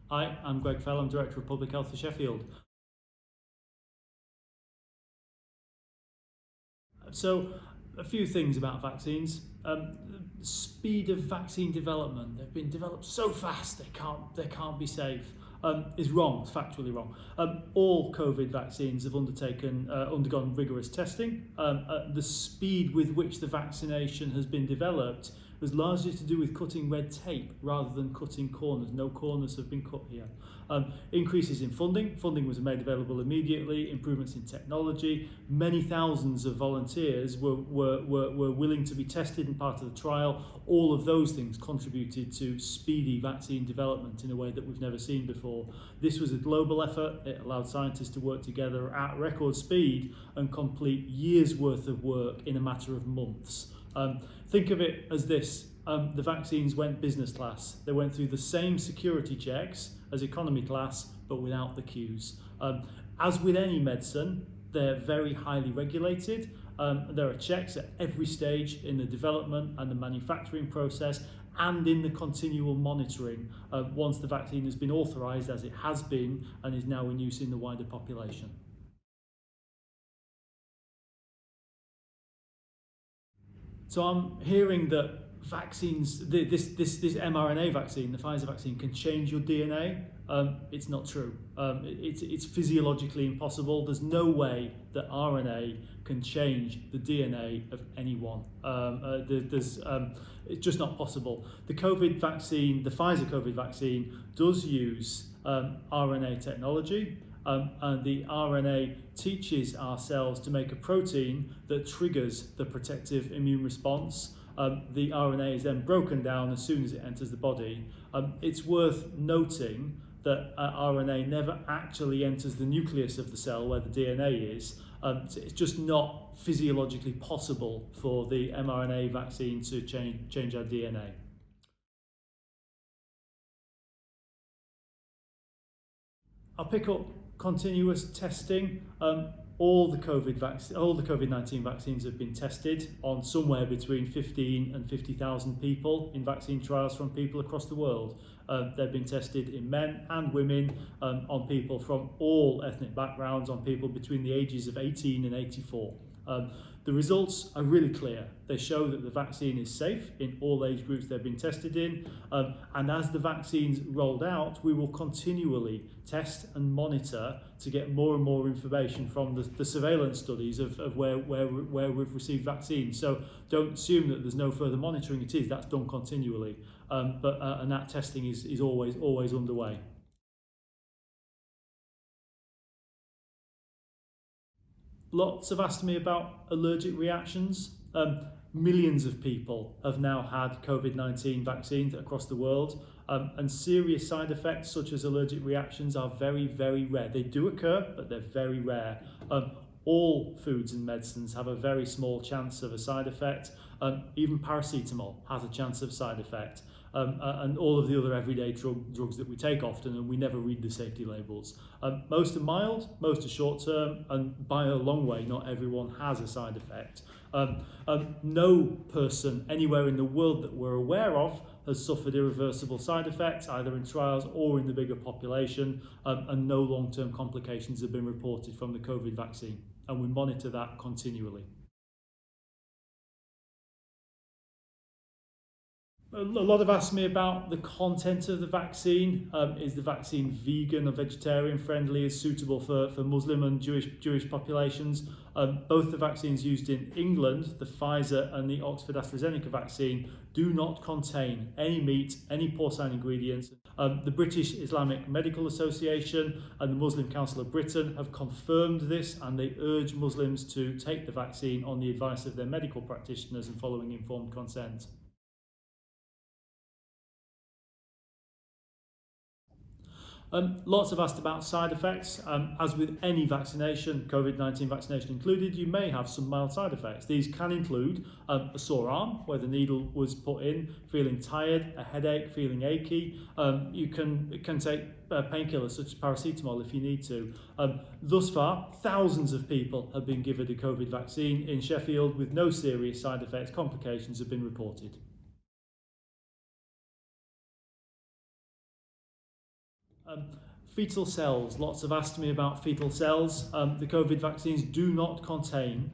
Hi, I'm Greg Fell, I'm Director of Public Health for Sheffield. So, a few things about vaccines. Speed of vaccine development, they've been developed so fast they can't be safe, is wrong, it's factually wrong. All COVID vaccines have undergone rigorous testing. The speed with which the vaccination has been developed was largely to do with cutting red tape rather than cutting corners. No corners have been cut here. Increases in funding was made available immediately, improvements in technology. Many thousands of volunteers were willing to be tested and part of the trial. All of those things contributed to speedy vaccine development in a way that we've never seen before. This was a global effort. It allowed scientists to work together at record speed and complete years' worth of work in a matter of months. Think of it as this. The vaccines went business class. They went through the same security checks as economy class, but without the queues. As with any medicine, they're very highly regulated. There are checks at every stage in the development and the manufacturing process and in the continual monitoring once the vaccine has been authorised, as it has been and is now in use in the wider population. So I'm hearing that vaccines, this mRNA vaccine, the Pfizer vaccine, can change your DNA. It's not true. It's physiologically impossible. There's no way that RNA can change the DNA of anyone. It's just not possible. The COVID vaccine, the Pfizer COVID vaccine, does use RNA technology. And the RNA teaches our cells to make a protein that triggers the protective immune response. The RNA is then broken down as soon as it enters the body. It's worth noting that RNA never actually enters the nucleus of the cell where the DNA is. It's just not physiologically possible for the mRNA vaccine to change our DNA. I'll pick up continuous testing. All the COVID-19 vaccines have been tested on somewhere between 15 and 50,000 people in vaccine trials from people across the world. They've been tested in men and women, on people from all ethnic backgrounds, on people between the ages of 18 and 84. The results are really clear. They show that the vaccine is safe in all age groups they've been tested in, and as the vaccines rolled out, we will continually test and monitor to get more and more information from the surveillance studies of where we've received vaccines. So don't assume that there's no further monitoring. It is. That's done continually, and that testing is always underway. Lots have asked me about allergic reactions. Millions of people have now had COVID-19 vaccines across the world, and serious side effects such as allergic reactions are very, very rare. They do occur, but they're very rare. All foods and medicines have a very small chance of a side effect. Even paracetamol has a chance of side effect. And all of the other everyday drugs that we take often, and we never read the safety labels. Most are mild, most are short term, and by a long way, not everyone has a side effect. No person anywhere in the world that we're aware of has suffered irreversible side effects, either in trials or in the bigger population, and no long-term complications have been reported from the COVID vaccine, and we monitor that continually. A lot have asked me about the content of the vaccine. Is the vaccine vegan or vegetarian friendly? Is suitable for Muslim and Jewish populations? Both the vaccines used in England, the Pfizer and the Oxford AstraZeneca vaccine, do not contain any meat, any porcine ingredients. The British Islamic Medical Association and the Muslim Council of Britain have confirmed this, and they urge Muslims to take the vaccine on the advice of their medical practitioners and following informed consent. Lots have asked about side effects. As with any vaccination, COVID-19 vaccination included, you may have some mild side effects. These can include a sore arm where the needle was put in, feeling tired, a headache, feeling achy. You can take painkillers such as paracetamol if you need to. Thus far, thousands of people have been given a COVID vaccine in Sheffield with no serious side effects. Complications have been reported. Um, Fetal cells, lots have asked me about fetal cells. The COVID vaccines do not contain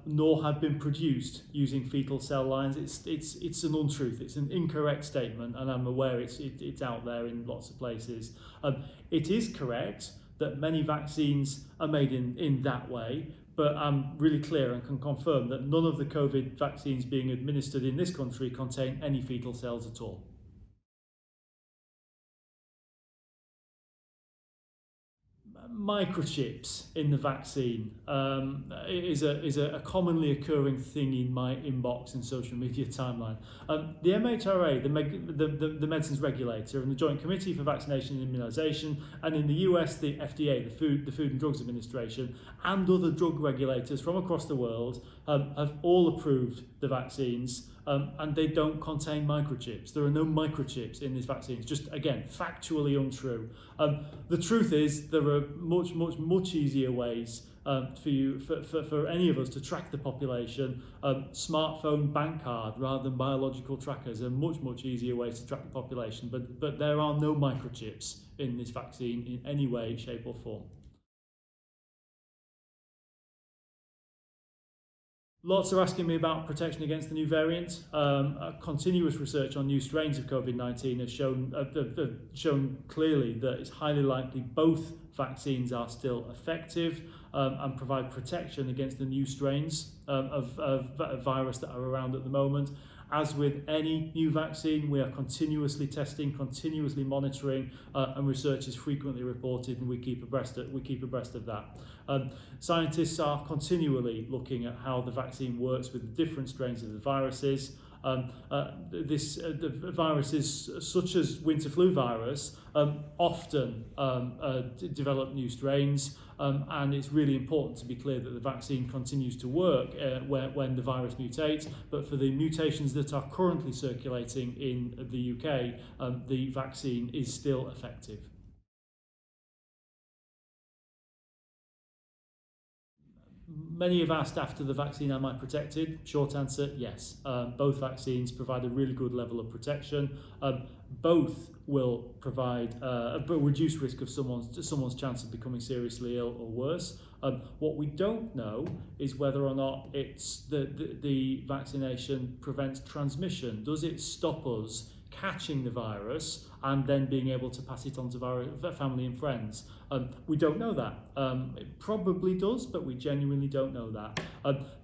nor have been produced using fetal cell lines. It's an untruth, it's an incorrect statement, and I'm aware it's out there in lots of places. It is correct that many vaccines are made in that way, but I'm really clear and can confirm that none of the COVID vaccines being administered in this country contain any fetal cells at all. Microchips in the vaccine is a commonly occurring thing in my inbox and social media timeline. The MHRA, the medicines regulator, and the Joint Committee for Vaccination and Immunisation, and in the US the FDA, the Food and Drugs Administration, and other drug regulators from across the world have all approved the vaccines, and they don't contain microchips. There are no microchips in these vaccines. Just again, factually untrue. The truth is there are much easier ways for any of us to track the population. Smartphone bank card rather than biological trackers are much easier ways to track the population. But there are no microchips in this vaccine in any way, shape or form. Lots are asking me about protection against the new variant. Continuous research on new strains of Covid-19 has shown clearly that it's highly likely both vaccines are still effective and provide protection against the new strains of virus that are around at the moment. As with any new vaccine, we are continuously testing, continuously monitoring, and research is frequently reported, and we keep abreast of that. Scientists are continually looking at how the vaccine works with the different strains of the viruses. The viruses such as winter flu virus often develop new strains, and it's really important to be clear that the vaccine continues to work when the virus mutates. But for the mutations that are currently circulating in the UK, the vaccine is still effective. Many have asked after the vaccine, am I protected? Short answer, yes. Both vaccines provide a really good level of protection. Both will provide a reduced risk of someone's chance of becoming seriously ill or worse. What we don't know is whether or not the vaccination prevents transmission. Does it stop us catching the virus and then being able to pass it on to family and friends? We don't know that. It probably does, but we genuinely don't know that.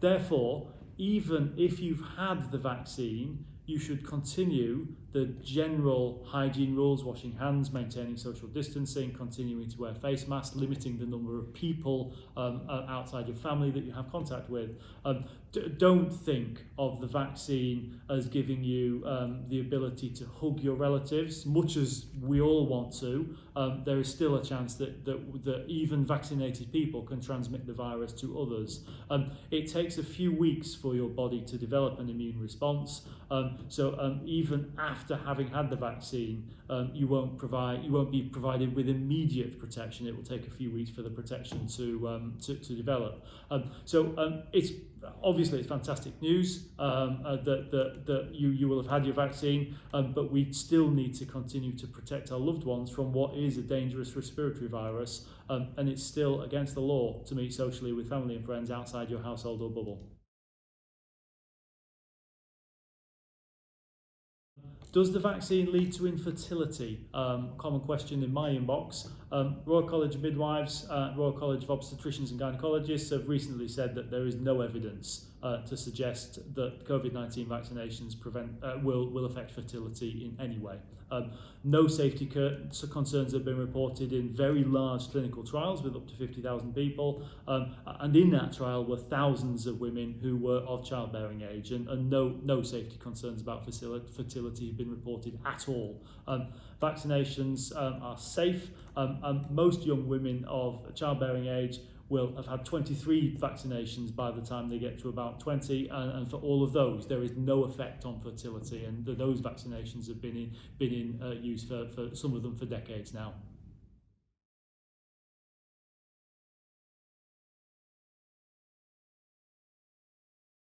Therefore, even if you've had the vaccine, you should continue the general hygiene rules, washing hands, maintaining social distancing, continuing to wear face masks, limiting the number of people outside your family that you have contact with. Don't think of the vaccine as giving you the ability to hug your relatives, much as we all want to. There is still a chance that even vaccinated people can transmit the virus to others. It takes a few weeks for your body to develop an immune response. So even after having had the vaccine, you won't be provided with immediate protection. It will take a few weeks for the protection to develop. It's fantastic news that you will have had your vaccine, but we still need to continue to protect our loved ones from what is a dangerous respiratory virus, and it's still against the law to meet socially with family and friends outside your household or bubble. Does the vaccine lead to infertility? Common question in my inbox. Royal College of Midwives, Royal College of Obstetricians and Gynecologists have recently said that there is no evidence to suggest that COVID-19 vaccinations will affect fertility in any way. No safety concerns have been reported in very large clinical trials with up to 50,000 people, and in that trial were thousands of women who were of childbearing age, and no safety concerns about fertility have been reported at all. Vaccinations are safe, and most young women of childbearing age will have had 23 vaccinations by the time they get to about 20, and for all of those there is no effect on fertility, and those vaccinations have been in use for some of them for decades now.